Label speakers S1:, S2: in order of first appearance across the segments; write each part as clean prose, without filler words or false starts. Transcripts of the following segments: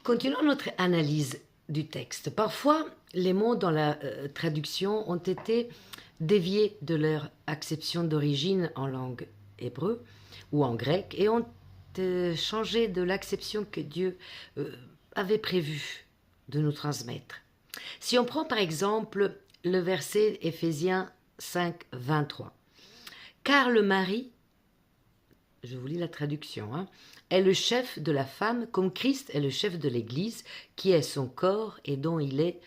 S1: Continuons notre analyse du texte. Parfois, les mots dans la traduction ont été déviés de leur acception d'origine en langue hébreu ou en grec et ont changé de l'acception que Dieu avait prévu de nous transmettre. Si on prend par exemple le verset Éphésiens 5, 23. « Car le mari, je vous lis la traduction, est le chef de la femme comme Christ est le chef de l'Église, qui est son corps et dont il est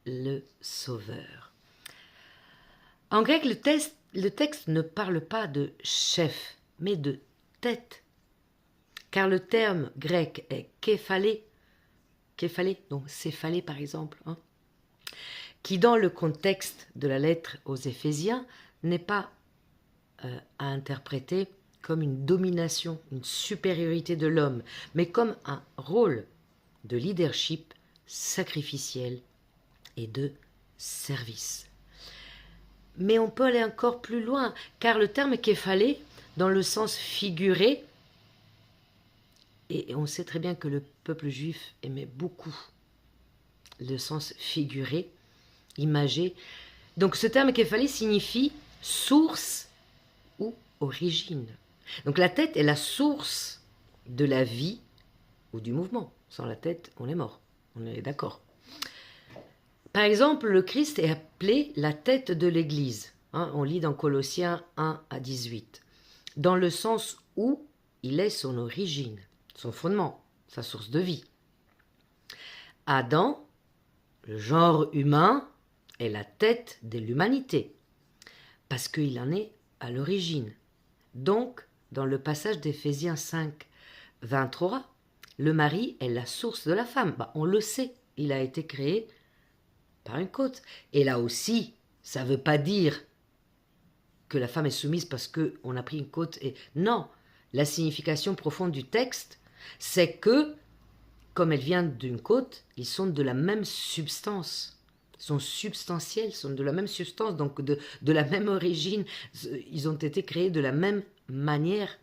S1: le sauveur. » En grec, le texte ne parle pas de chef, mais de tête, car le terme grec est képhalé, donc céphalé par exemple, qui dans le contexte de la lettre aux Éphésiens n'est pas à interpréter comme une domination, une supériorité de l'homme, mais comme un rôle de leadership sacrificiel et de service. Mais on peut aller encore plus loin, car le terme képhalé, dans le sens figuré, et on sait très bien que le peuple juif aimait beaucoup le sens figuré, imagé. Donc ce terme képhalé signifie source ou origine. Donc la tête est la source de la vie ou du mouvement. Sans la tête, on est mort. On est d'accord. Par exemple, le Christ est appelé la tête de l'Église. On lit dans Colossiens 1 à 18. Dans le sens où il est son origine, son fondement, sa source de vie. Adam, le genre humain, est la tête de l'humanité, parce qu'il en est à l'origine. Donc, dans le passage d'Éphésiens 5, 23, le mari est la source de la femme. On le sait, il a été créé par une côte. Et là aussi, ça ne veut pas dire que la femme est soumise parce qu'on a pris une côte. Et non, la signification profonde du texte, c'est que, comme elle vient d'une côte, ils sont de la même substance. Ils sont substantiels, sont de la même substance, donc de la même origine. Ils ont été créés de la même manière.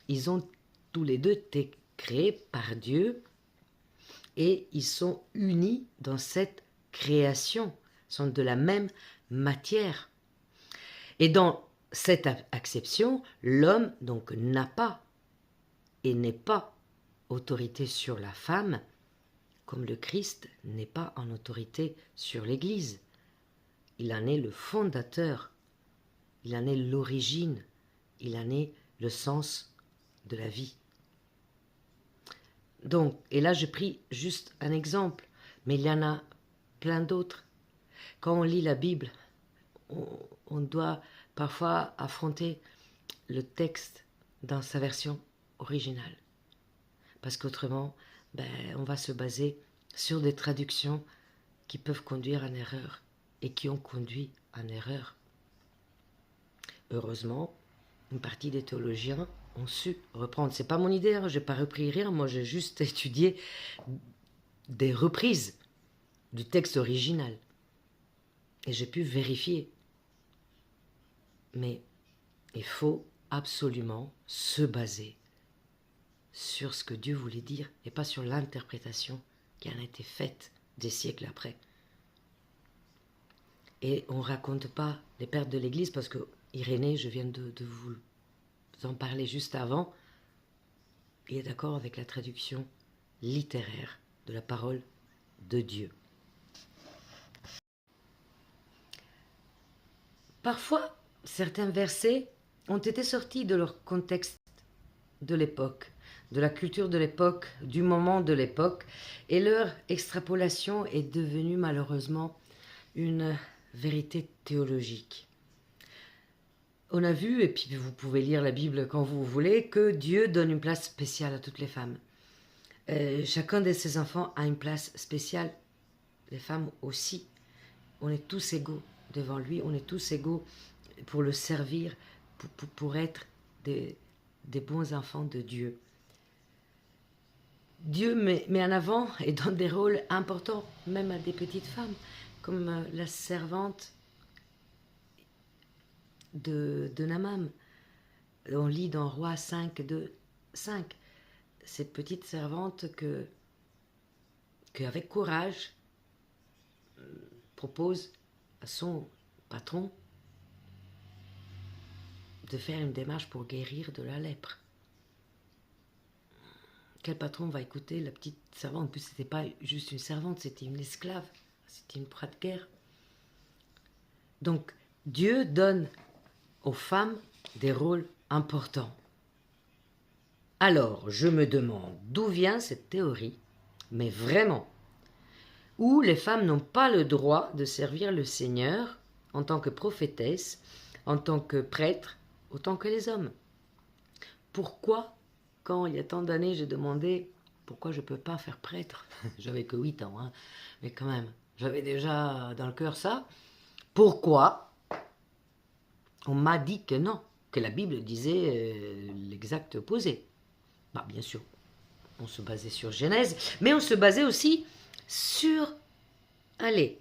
S1: Ils ont tous les deux été créés par Dieu et ils sont unis dans cette création, sont de la même matière. Et dans cette acception, l'homme donc n'a pas et n'est pas autorité sur la femme, comme le Christ n'est pas en autorité sur l'Église. Il en est le fondateur, il en est l'origine, il en est le sens de la vie. Donc, et là j'ai pris juste un exemple, mais il y en a plein d'autres. Quand on lit la Bible, on doit parfois affronter le texte dans sa version originale. Parce qu'autrement, on va se baser sur des traductions qui peuvent conduire en erreur et qui ont conduit en erreur. Heureusement, une partie des théologiens ont su reprendre. C'est pas mon idée, je n'ai pas repris rien, moi j'ai juste étudié des reprises du texte original. Et j'ai pu vérifier. Mais il faut absolument se baser sur ce que Dieu voulait dire et pas sur l'interprétation qui en a été faite des siècles après. Et on ne raconte pas les pères de l'Église parce que Irénée, je viens de vous en parler juste avant, il est d'accord avec la traduction littéraire de la parole de Dieu. Parfois, certains versets ont été sortis de leur contexte de l'époque, de la culture de l'époque, du moment de l'époque, et leur extrapolation est devenue malheureusement une vérité théologique. On a vu, et puis vous pouvez lire la Bible quand vous voulez, que Dieu donne une place spéciale à toutes les femmes. Chacun de ses enfants a une place spéciale, les femmes aussi. On est tous égaux devant lui, on est tous égaux pour le servir, pour être des bons enfants de Dieu. Dieu met en avant et donne des rôles importants, même à des petites femmes, comme la servante de Naaman. On lit dans Roi 5, 2, 5. cette petite servante avec courage, propose à son patron de faire une démarche pour guérir de la lèpre. Quel patron va écouter la petite servante? En plus, c'était pas juste une servante, c'était une esclave, c'était une proie de guerre. Donc, Dieu donne aux femmes des rôles importants. Alors, je me demande d'où vient cette théorie, mais vraiment, où les femmes n'ont pas le droit de servir le Seigneur en tant que prophétesse, en tant que prêtre, autant que les hommes. Pourquoi, quand il y a tant d'années, j'ai demandé pourquoi je ne peux pas faire prêtre? J'avais que 8 ans, hein, mais quand même, j'avais déjà dans le cœur ça. Pourquoi on m'a dit que non, que la Bible disait l'exact opposé? Bah, bien sûr, on se basait sur Genèse, mais on se basait aussi sur, allez,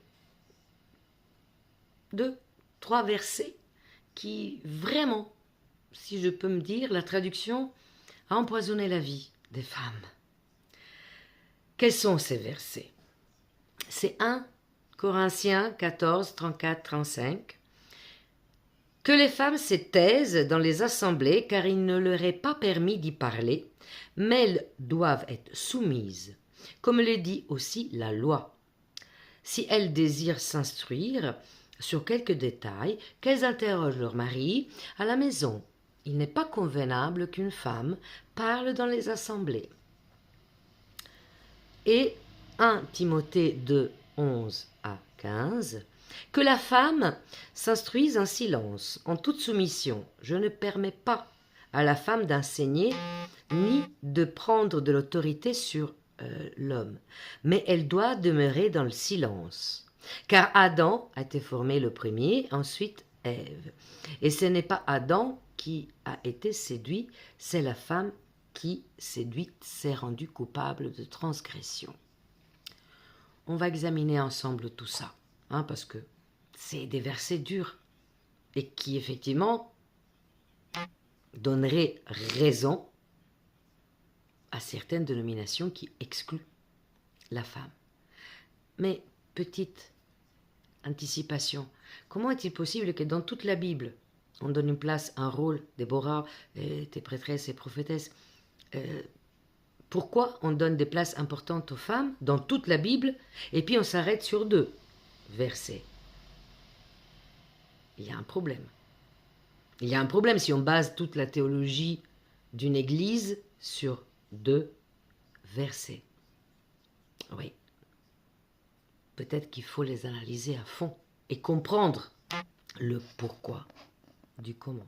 S1: 2, 3 versets qui vraiment, si je peux me dire, la traduction a empoisonné la vie des femmes. Quels sont ces versets? C'est 1 Corinthiens 14, 34, 35. Que les femmes se taisent dans les assemblées, car il ne leur est pas permis d'y parler, mais elles doivent être soumises, comme le dit aussi la loi. Si elles désirent s'instruire sur quelques détails, qu'elles interrogent leur mari à la maison. Il n'est pas convenable qu'une femme parle dans les assemblées. Et 1 Timothée 2, 11 à 15. Que la femme s'instruise en silence, en toute soumission. Je ne permets pas à la femme d'enseigner ni de prendre de l'autorité sur l'homme, mais elle doit demeurer dans le silence. Car Adam a été formé le premier, ensuite Ève. Et ce n'est pas Adam qui a été séduit, c'est la femme qui, séduite, s'est rendue coupable de transgression. On va examiner ensemble tout ça, hein, parce que c'est des versets durs et qui, effectivement, donneraient raison à certaines dénominations qui excluent la femme. Mais, petite anticipation, comment est-il possible que dans toute la Bible, on donne une place, un rôle, Déborah, tes prêtresses et prophétesses, pourquoi on donne des places importantes aux femmes dans toute la Bible et puis on s'arrête sur 2 versets? Il y a un problème. Il y a un problème si on base toute la théologie d'une église sur 2 versets. Oui. Peut-être qu'il faut les analyser à fond et comprendre le pourquoi du comment.